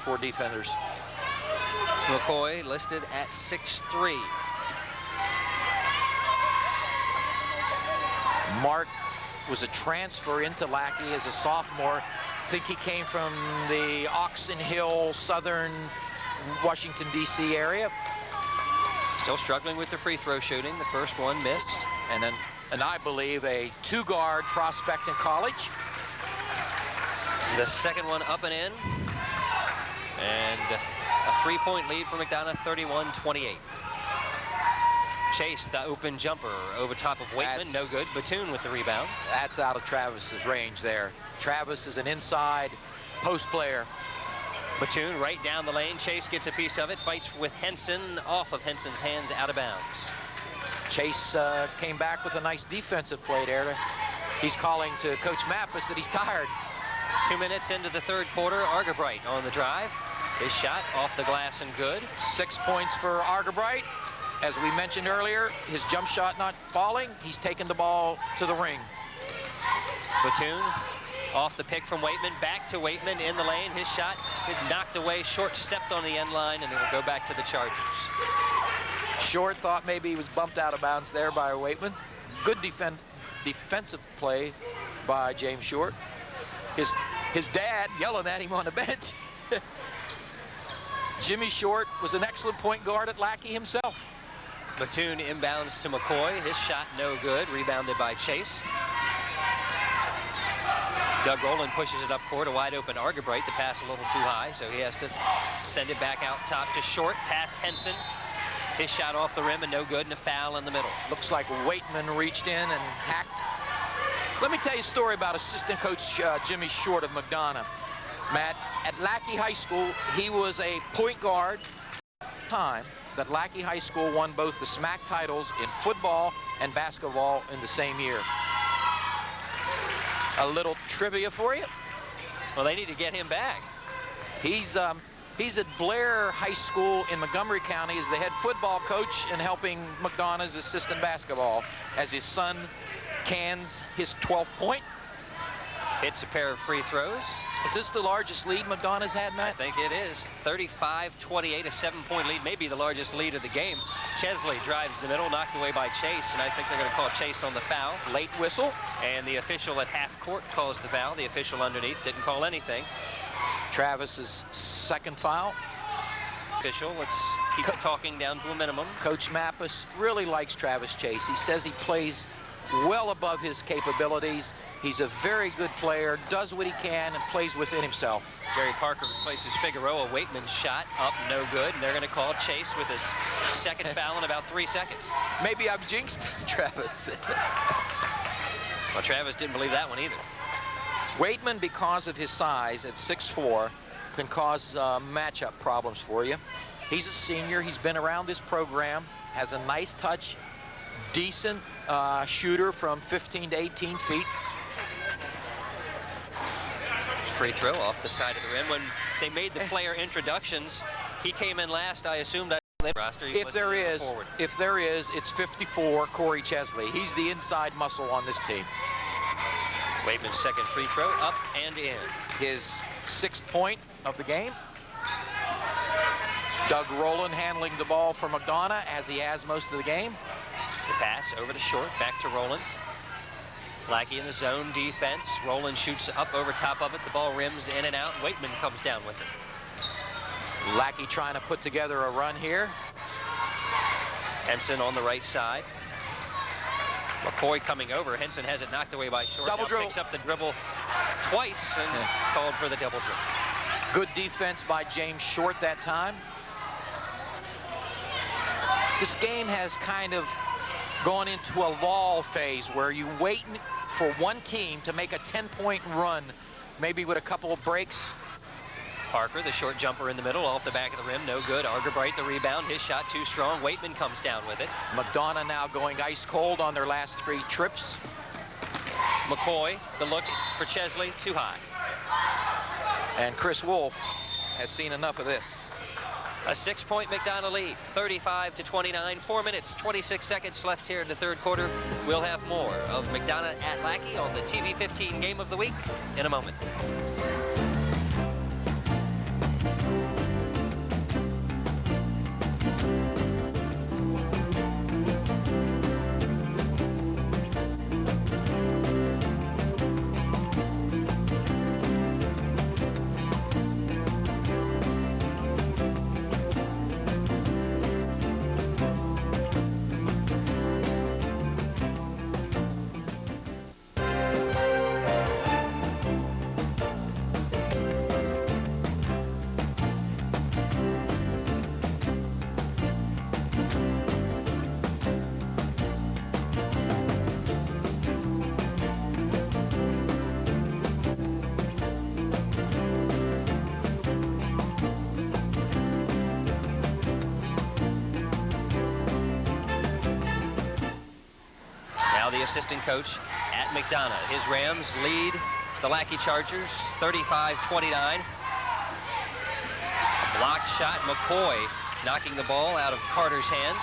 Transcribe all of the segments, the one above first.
4 defenders. McCoy listed at 6'3". Mark was a transfer into Lackey as a sophomore. I think he came from the Oxon Hill, southern Washington, D.C. area. Still struggling with the free throw shooting. The first one missed. And I believe a 2-guard prospect in college. The second one up and in. And a 3-point lead for McDonough, 31-28. Chase, the open jumper over top of Waitman, no good. Batoon with the rebound. That's out of Travis's range there. Travis is an inside post player. Batoon right down the lane. Chase gets a piece of it, fights with Henson, off of Henson's hands, out of bounds. Chase came back with a nice defensive play there. He's calling to Coach Mappus that he's tired. 2 minutes into the third quarter, Argerbright on the drive. His shot off the glass and good. 6 points for Argerbright. As we mentioned earlier, his jump shot not falling. He's taken the ball to the ring. Batoon off the pick from Waitman, back to Waitman in the lane. His shot is knocked away, Short stepped on the end line, and it will go back to the Chargers. Short thought maybe he was bumped out of bounds there by Waitman. Good defensive play by James Short. His dad yelling at him on the bench. Jimmy Short was an excellent point guard at Lackey himself. Batoon inbounds to McCoy. His shot no good. Rebounded by Chase. Doug Rowland pushes it up court. A wide open Argerbright. The pass a little too high, so he has to send it back out top to Short. Past Henson. His shot off the rim and no good, and a foul in the middle. Looks like Waitman reached in and hacked. Let me tell you a story about assistant coach Jimmy Short of McDonough. Matt, at Lackey High School, he was a point guard. Time that Lackey High School won both the SMAC titles in football and basketball in the same year. A little trivia for you. Well, they need to get him back. He's at Blair High School in Montgomery County as the head football coach and helping McDonough's assistant basketball as his son cans his 12th point. Hits a pair of free throws. Is this the largest lead McDonough's had, Matt? I think it is. 35-28, a 7-point lead, maybe the largest lead of the game. Chesley drives the middle, knocked away by Chase, and I think they're going to call Chase on the foul. Late whistle. And the official at half court calls the foul. The official underneath didn't call anything. Travis's second foul. Official, let's keep talking down to a minimum. Coach Mappus really likes Travis Chase. He says he plays well above his capabilities. He's a very good player, does what he can, and plays within himself. Jerry Parker replaces Figueroa. Waitman's shot up, no good, and they're going to call Chase with his second foul in about 3 seconds. Maybe I've jinxed Travis. Well, Travis didn't believe that one either. Waitman, because of his size at 6'4", can cause matchup problems for you. He's a senior. He's been around this program, has a nice touch, decent shooter from 15 to 18 feet. Free throw off the side of the rim. When they made the player introductions, he came in last. I assumed that roster. If there is, it's 54, Corey Chesley. He's the inside muscle on this team. Waitman's second free throw, up and in. His 6th point of the game. Doug Rowland handling the ball for McDonough as he has most of the game. The pass over to Short, back to Rowland. Lackey in the zone defense. Rowland shoots up over top of it. The ball rims in and out. Waitman comes down with it. Lackey trying to put together a run here. Henson on the right side. McCoy coming over. Henson has it knocked away by Short. Double dribble. Picks up the dribble twice and called for the double dribble. Good defense by James Short that time. This game has kind of gone into a lull phase where you wait for one team to make a 10-point run, maybe with a couple of breaks. Parker, the short jumper in the middle, off the back of the rim, no good. Argerbright, the rebound, his shot too strong. Waitman comes down with it. McDonough now going ice cold on their last 3 trips. McCoy, the look for Chesley, too high. And Chris Wolf has seen enough of this. A 6-point McDonough lead, 35-29, 4 minutes, 26 seconds left here in the third quarter. We'll have more of McDonough at Lackey on the TV 15 Game of the Week in a moment. assistant coach at McDonough. His Rams lead the Lackey Chargers 35-29. Blocked shot, McCoy knocking the ball out of Carter's hands.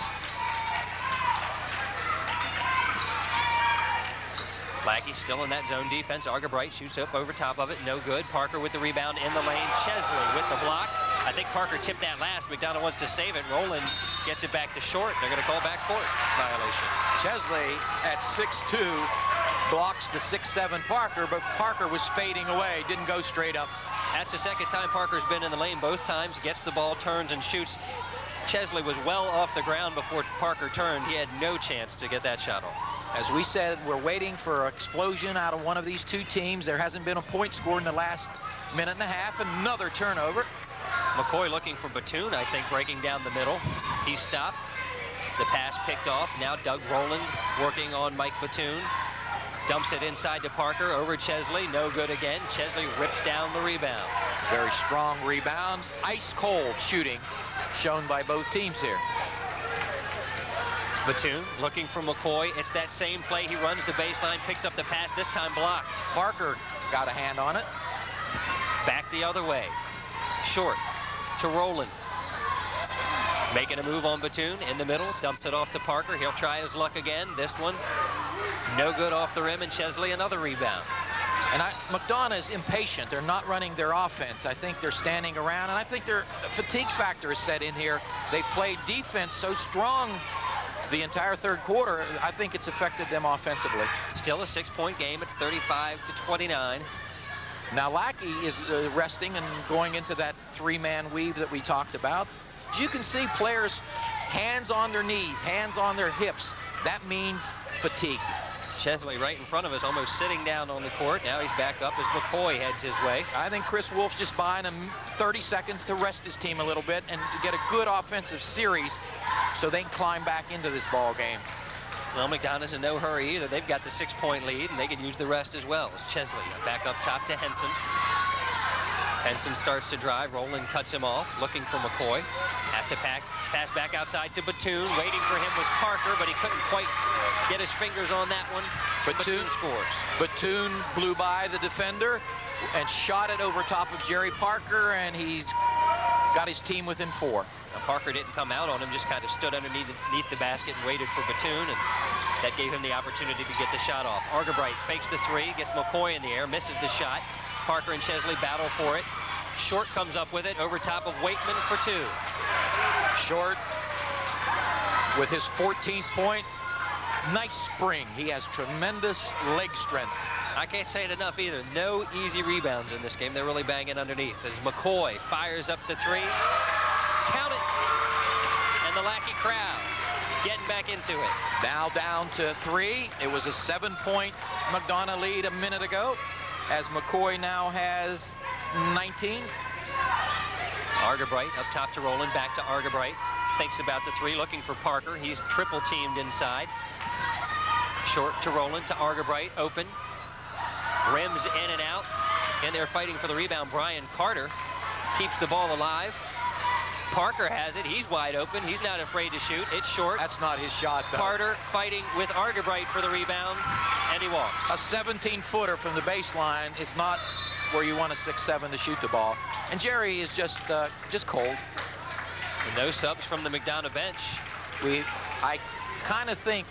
Lackey still in that zone defense. Argabright shoots up over top of it, no good. Parker with the rebound in the lane. Chesley with the block. I think Parker tipped that last. McDonough wants to save it. Rowland gets it back to Short. They're going to call back court violation. Chesley at 6'2", blocks the 6'7" Parker, but Parker was fading away, didn't go straight up. That's the second time Parker's been in the lane. Both times gets the ball, turns and shoots. Chesley was well off the ground before Parker turned. He had no chance to get that shot off. As we said, we're waiting for an explosion out of one of these two teams. There hasn't been a point scored in the last minute and a half. Another turnover. McCoy looking for Batoon, I think, breaking down the middle. He stopped. The pass picked off. Now Doug Rowland working on Mike Batoon. Dumps it inside to Parker, over Chesley. No good again. Chesley rips down the rebound. Very strong rebound. Ice cold shooting shown by both teams here. Batoon looking for McCoy. It's that same play. He runs the baseline, picks up the pass, this time blocked. Parker got a hand on it. Back the other way. Short to Rowland. Making a move on Batoon in the middle. Dumps it off to Parker. He'll try his luck again. This one, no good off the rim, and Chesley another rebound. And McDonough is impatient. They're not running their offense. I think they're standing around, and I think their fatigue factor is set in here. They played defense so strong the entire third quarter. I think it's affected them offensively. Still a 6-point game at 35-29. Now Lackey is resting and going into that three-man weave that we talked about. As you can see, players hands on their knees, hands on their hips. That means fatigue. Chesley right in front of us, almost sitting down on the court. Now he's back up as McCoy heads his way. I think Chris Wolf's just buying him 30 seconds to rest his team a little bit and get a good offensive series so they can climb back into this ball game. Well, McDonough's in no hurry either. They've got the 6-point lead, and they can use the rest as well. As Chesley back up top to Henson. Henson starts to drive. Rowland cuts him off, looking for McCoy. Has to pass back outside to Batoon. Waiting for him was Parker, but he couldn't quite get his fingers on that one. Batoon scores. Batoon blew by the defender and shot it over top of Jerry Parker, and he's got his team within 4. Now, Parker didn't come out on him, just kind of stood underneath the basket and waited for Batoon, and that gave him the opportunity to get the shot off. Argabright fakes the 3, gets McCoy in the air, misses the shot. Parker and Chesley battle for it. Short comes up with it over top of Waitman for 2. Short with his 14th point. Nice spring. He has tremendous leg strength. I can't say it enough either. No easy rebounds in this game. They're really banging underneath as McCoy fires up the 3. Count it. And the Lackey crowd getting back into it. Now down to 3. It was a 7-point McDonough lead a minute ago, as McCoy now has 19. Argabright up top to Rowland, back to Argabright. Thinks about the 3, looking for Parker. He's triple teamed inside. Short to Rowland, to Argabright, open. Rims in and out, and they're fighting for the rebound. Brian Carter keeps the ball alive. Parker has it. He's wide open. He's not afraid to shoot. It's Short. That's not his shot, though. Carter fighting with Argabright for the rebound, and he walks. A 17-footer from the baseline is not where you want a 6'7" to shoot the ball. And Jerry is just cold. And no subs from the McDonough bench. I kind of think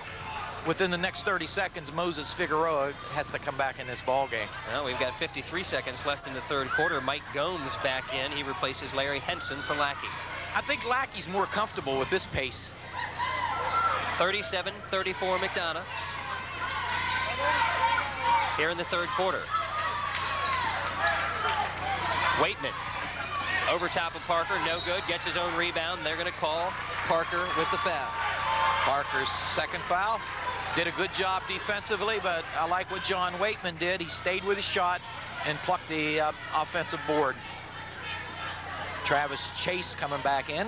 within the next 30 seconds, Moses Figueroa has to come back in this ball game. Well, we've got 53 seconds left in the third quarter. Mike Gomes back in. He replaces Larry Henson for Lackey. I think Lackey's more comfortable with this pace. 37-34 McDonough. Here in the third quarter. Waitman over top of Parker, no good, gets his own rebound. They're going to call Parker with the foul. Parker's second foul. Did a good job defensively, but I like what John Waitman did. He stayed with his shot and plucked the offensive board. Travis Chase coming back in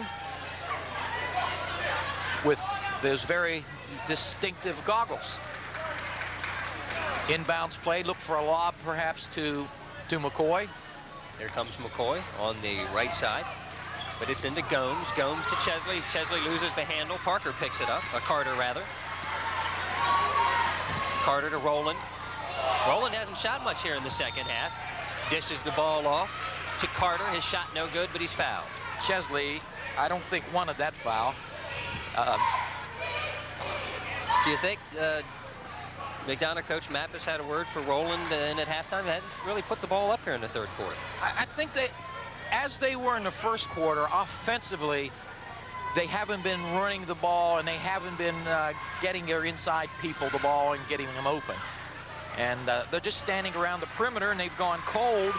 with those very distinctive goggles. Inbounds play, look for a lob perhaps to McCoy. Here comes McCoy on the right side, but it's into Gomes. Gomes to Chesley. Chesley loses the handle. Parker picks it up, Carter rather. Carter to Rowland. Rowland hasn't shot much here in the second half. Dishes the ball off to Carter. His shot no good, but he's fouled. Chesley, I don't think wanted that foul. Do you think McDonough coach Mappus had a word for Rowland and at halftime hadn't really put the ball up here in the third quarter? I think that as they were in the first quarter, offensively, they haven't been running the ball and they haven't been getting their inside people the ball and getting them open. And they're just standing around the perimeter, and they've gone cold,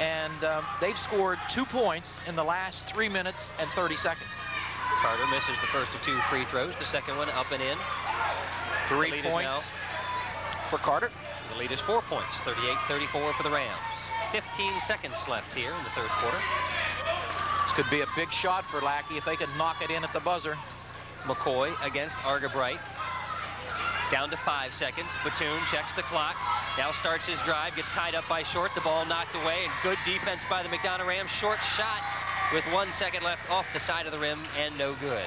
and they've scored 2 points in the last 3 minutes and 30 seconds. Carter misses the first of 2 free throws. The second one up and in. 3 points for Carter. The lead is 4 points, 38-34 for the Rams. 15 seconds left here in the third quarter. This could be a big shot for Lackey if they could knock it in at the buzzer. McCoy against Argabright. Down to 5 seconds. Batoon checks the clock. Now starts his drive. Gets tied up by Short. The ball knocked away. And good defense by the McDonough Rams. Short shot with 1 second left off the side of the rim and no good.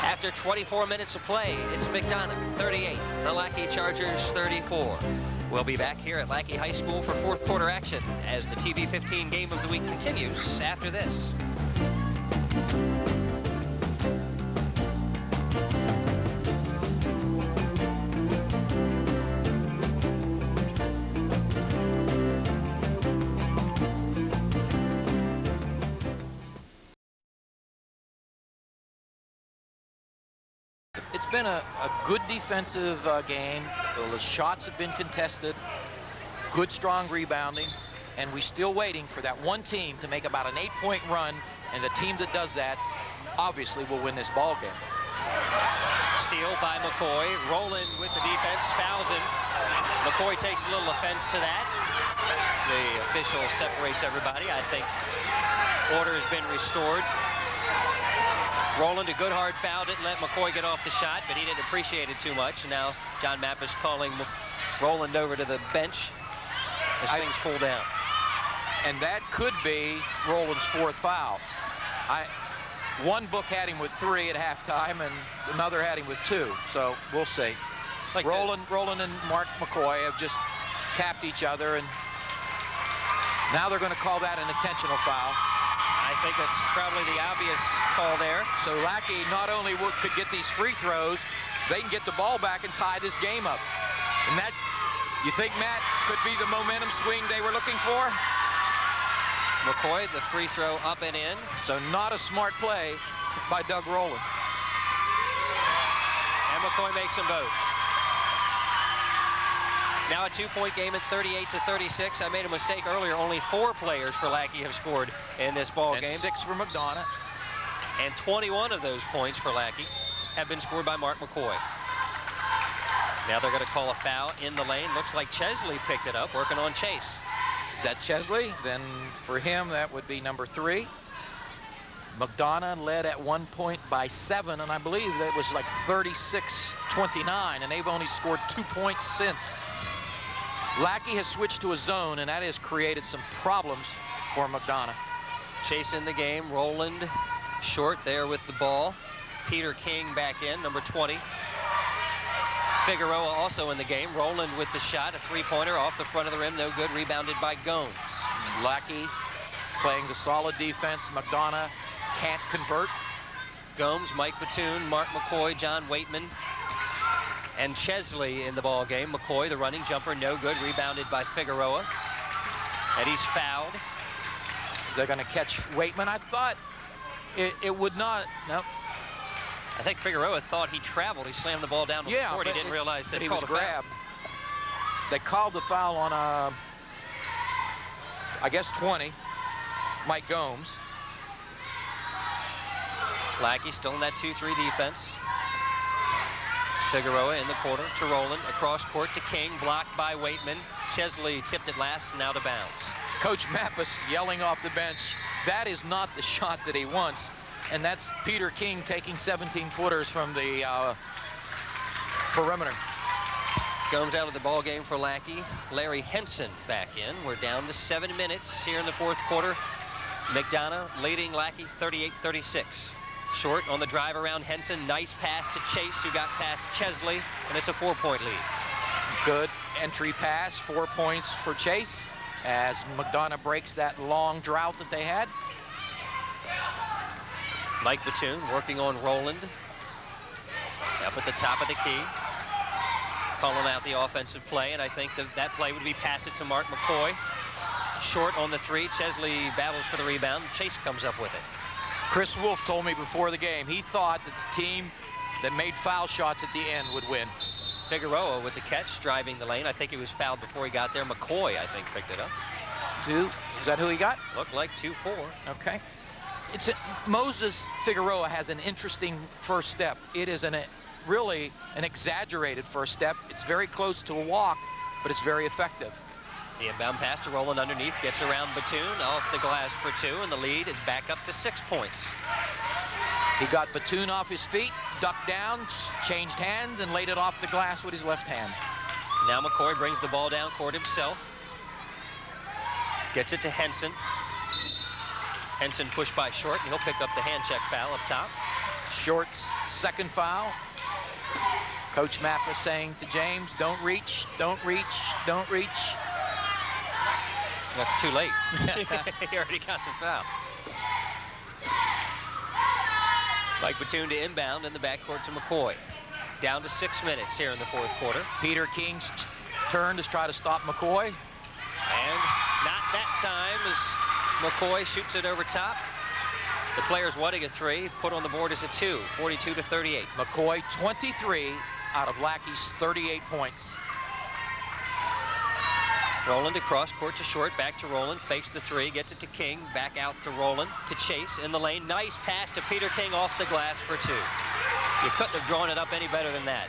After 24 minutes of play, it's McDonough 38, the Lackey Chargers 34. We'll be back here at Lackey High School for fourth quarter action as the TV 15 game of the week continues after this. It's been a good defensive game. The shots have been contested. Good, strong rebounding. And we're still waiting for that one team to make about an 8-point run. And the team that does that obviously will win this ball game. Steal by McCoy. Rowland with the defense. Fouls him. McCoy takes a little offense to that. The official separates everybody. I think order has been restored. Rowland, a good hard foul, didn't let McCoy get off the shot, but he didn't appreciate it too much. And now John Mappus calling Rowland over to the bench as things cool down. And that could be Rowland's 4th foul. One book had him with 3 at halftime, and another had him with 2. So we'll see. Like Rowland and Mark McCoy have just tapped each other, and now they're going to call that an intentional foul. I think that's probably the obvious call there. So Lackey not only could get these free throws, they can get the ball back and tie this game up. And that, you think, Matt, could be the momentum swing they were looking for? McCoy, the free throw up and in. So not a smart play by Doug Rowland. And McCoy makes them both. Now a 2-point game at 38-36. I made a mistake earlier. Only 4 players for Lackey have scored in this ball game. 6 for McDonough. And 21 of those points for Lackey have been scored by Mark McCoy. Now they're going to call a foul in the lane. Looks like Chesley picked it up, working on Chase. Is that Chesley? Then for him, that would be number 3. McDonough led at one point by 7, and I believe that was like 36-29, and they've only scored 2 points since. Lackey has switched to a zone, and that has created some problems for McDonough. Chase in the game. Rowland Short there with the ball. Peter King back in, number 20. Figueroa also in the game. Rowland with the shot, a 3-pointer off the front of the rim, no good, rebounded by Gomes. Lackey playing the solid defense. McDonough can't convert. Gomes, Mike Batoon, Mark McCoy, John Waitman, and Chesley in the ball game. McCoy, the running jumper, no good, rebounded by Figueroa. And he's fouled. They're going to catch Waitman. I thought it would not. No. I think Figueroa thought he traveled. He slammed the ball down to the court. He didn't realize that he was grabbed. They called the foul on, I guess, 20, Mike Gomes. Lackey still in that 2-3 defense. Figueroa in the corner to Rowland. Across court to King, blocked by Waitman. Chesley tipped it last and out of bounds. Coach Mappus yelling off the bench, that is not the shot that he wants. And that's Peter King taking 17-footers from the perimeter. Gomes out of the ball game for Lackey. Larry Henson back in. We're down to 7 minutes here in the fourth quarter. McDonough leading Lackey 38-36. Short on the drive around Henson. Nice pass to Chase, who got past Chesley, and it's a 4-point lead. Good entry pass, 4 points for Chase, as McDonough breaks that long drought that they had. Mike Batoon working on Roland. Up at the top of the key. Calling out the offensive play, and I think that play would be pass it to Mark McCoy. Short on the 3. Chesley battles for the rebound. Chase comes up with it. Chris Wolf told me before the game he thought that the team that made foul shots at the end would win. Figueroa with the catch, driving the lane. I think he was fouled before he got there. McCoy, I think, picked it up. 2. Is that who he got? Looked like 2-4. Okay. Moses Figueroa has an interesting first step. It is really an exaggerated first step. It's very close to a walk, but it's very effective. The inbound pass to Roland underneath, gets around Batoon, off the glass for 2, and the lead is back up to 6 points. He got Batoon off his feet, ducked down, changed hands, and laid it off the glass with his left hand. Now McCoy brings the ball down court himself. Gets it to Henson. Henson pushed by Short, and he'll pick up the hand check foul up top. Short's second foul. Coach Mappa saying to James, don't reach, don't reach, don't reach. That's too late. He already got the foul. Mike Batoon to inbound in the backcourt to McCoy. Down to 6 minutes here in the 4th quarter. Peter King's turn to try to stop McCoy. And not that time as McCoy shoots it over top. The players wanting a 3, put on the board as a 2, 42-38. McCoy 23 out of Lackey's 38 points. Roland across court to Short, back to Roland, fakes the 3, gets it to King, back out to Roland, to Chase in the lane. Nice pass to Peter King off the glass for 2. You couldn't have drawn it up any better than that.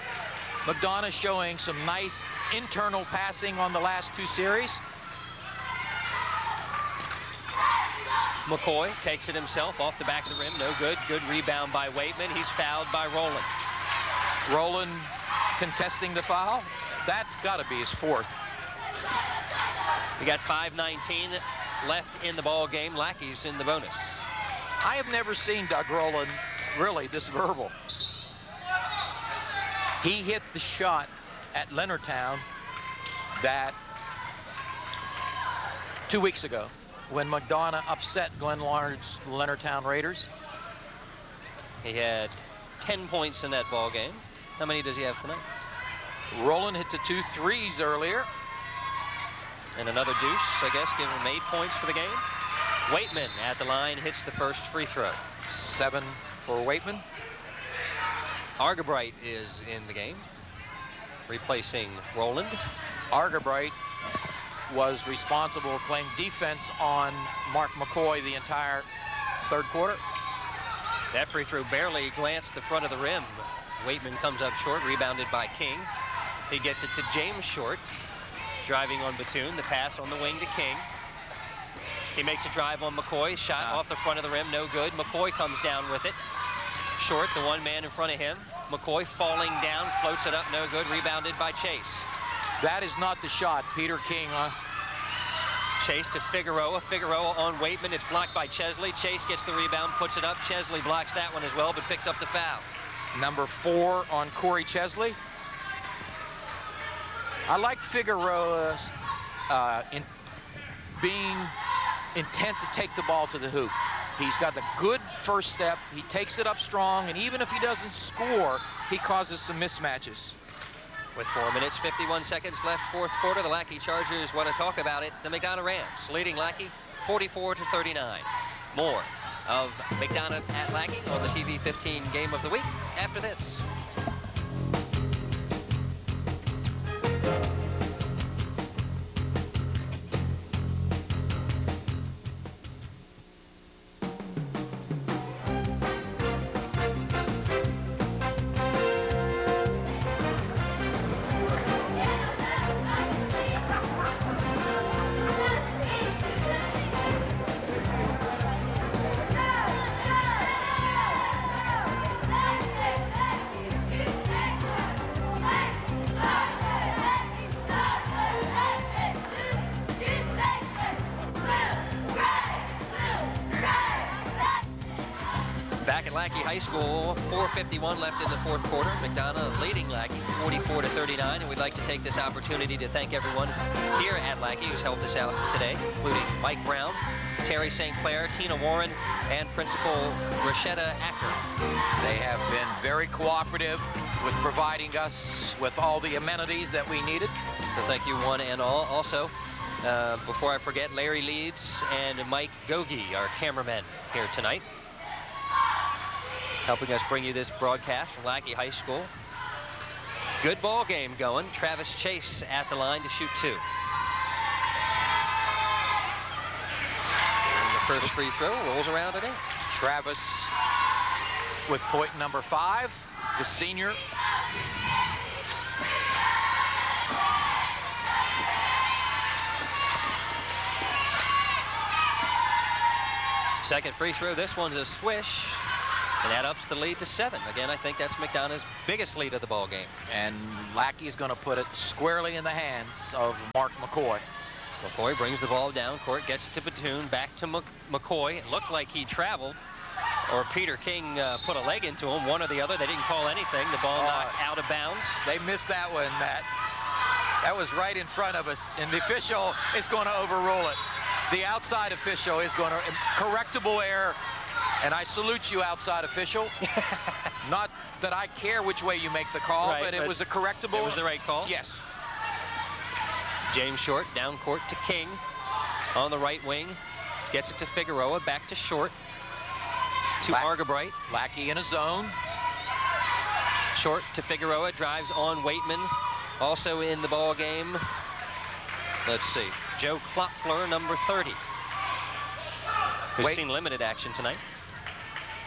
McDonough showing some nice internal passing on the last 2 series. McCoy takes it himself off the back of the rim, no good. Good rebound by Waitman. He's fouled by Roland. Roland contesting the foul. That's got to be his 4th. We got 5:19 left in the ball game. Lackey's in the bonus. I have never seen Doug Roland really this verbal. He hit the shot at Leonardtown that 2 weeks ago when McDonough upset Glenn Larned's Leonardtown Raiders. He had 10 points in that ball game. How many does he have tonight? Roland hit the 2 threes earlier. And another deuce, I guess, giving him 8 points for the game. Waitman at the line hits the first free throw. 7 for Waitman. Argabright is in the game, replacing Roland. Argabright was responsible for playing defense on Mark McCoy the entire 3rd quarter. That free throw barely glanced the front of the rim. Waitman comes up short, rebounded by King. He gets it to James Short. Driving on Batoon, the pass on the wing to King. He makes a drive on McCoy, shot off the front of the rim, no good. McCoy comes down with it. Short, the 1 man in front of him. McCoy falling down, floats it up, no good, rebounded by Chase. That is not the shot, Peter King. Chase to Figueroa, Figueroa on Waitman, it's blocked by Chesley. Chase gets the rebound, puts it up. Chesley blocks that one as well, but picks up the foul. Number 4 on Corey Chesley. I like Figueroa's being intent to take the ball to the hoop. He's got a good first step. He takes it up strong, and even if he doesn't score, he causes some mismatches. With 4 minutes, 51 seconds left, 4th quarter, the Lackey Chargers want to talk about it. The McDonough Rams leading Lackey 44-39. More of McDonough at Lackey on the TV 15 Game of the Week after this. back at Lackey High School. 4:51 left in the fourth quarter. McDonough leading Lackey 44-39, and we'd like to take this opportunity to thank everyone here at Lackey who's helped us out today, including Mike Brown, Terry St. Clair, Tina Warren, and Principal Rashetta Acker. They have been very cooperative with providing us with all the amenities that we needed. So thank you one and all. Also, before I forget, Larry Leeds and Mike Gogi, our cameramen here tonight, helping us bring you this broadcast from Lackey High School. Good ball game going. Travis Chase at the line to shoot 2. And the first free throw rolls around and in. Travis with point number 5, the senior. Second free throw, this one's a swish, and that ups the lead to 7. Again, I think that's McDonough's biggest lead of the ball game. And Lackey's going to put it squarely in the hands of Mark McCoy. McCoy brings the ball down court, gets to Batoon, back to McCoy. It looked like he traveled, or Peter King put a leg into him, one or the other. They didn't call anything. The ball knocked out of bounds. They missed that one, Matt. That was right in front of us, and the official is going to overrule it. The outside official is going to, correctable error, and I salute you, outside official. Not that I care which way you make the call, right, but it was a correctable. It was the right call? Yes. James Short down court to King on the right wing. Gets it to Figueroa, back to Short. To Argabright. Lackey in a zone. Short to Figueroa, drives on Waitman. Also in the ball game, let's see, Joe Klopfler, number 30, who's seen limited action tonight.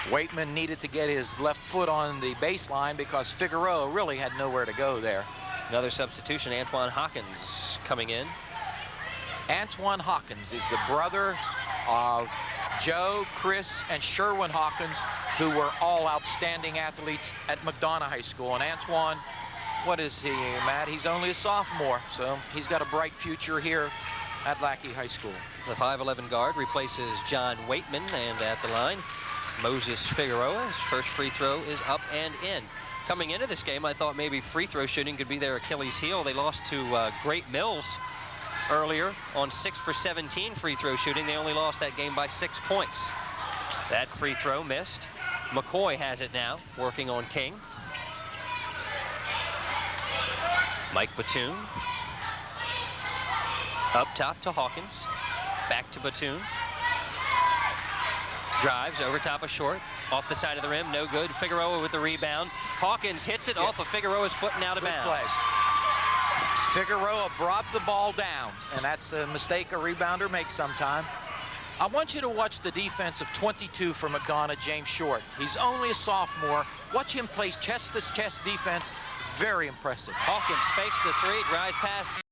Waitman needed to get his left foot on the baseline because Figueroa really had nowhere to go there. Another substitution, Antoine Hawkins coming in. Antoine Hawkins is the brother of Joe, Chris, and Sherwin Hawkins, who were all outstanding athletes at McDonough High School. And Antoine, what is he, Matt? He's only a sophomore, so he's got a bright future here at Lackey High School. The 5'11" guard replaces John Waitman, and at the line, Moses Figueroa. His first free throw is up and in. Coming into this game, I thought maybe free throw shooting could be their Achilles heel. They lost to Great Mills earlier on 6 for 17 free throw shooting. They only lost that game by 6 points. That free throw missed. McCoy has it now, working on King. Mike Batoon. Up top to Hawkins. Back to Batoon. Drives over top of Short. Off the side of the rim, no good. Figueroa with the rebound. Hawkins hits it off of Figueroa's foot and out of bounds. Play. Figueroa brought the ball down, and that's a mistake a rebounder makes sometime. I want you to watch the defense of 22 for McDonough, James Short. He's only a sophomore. Watch him play chest-to-chest defense. Very impressive. Hawkins fakes the 3, drives past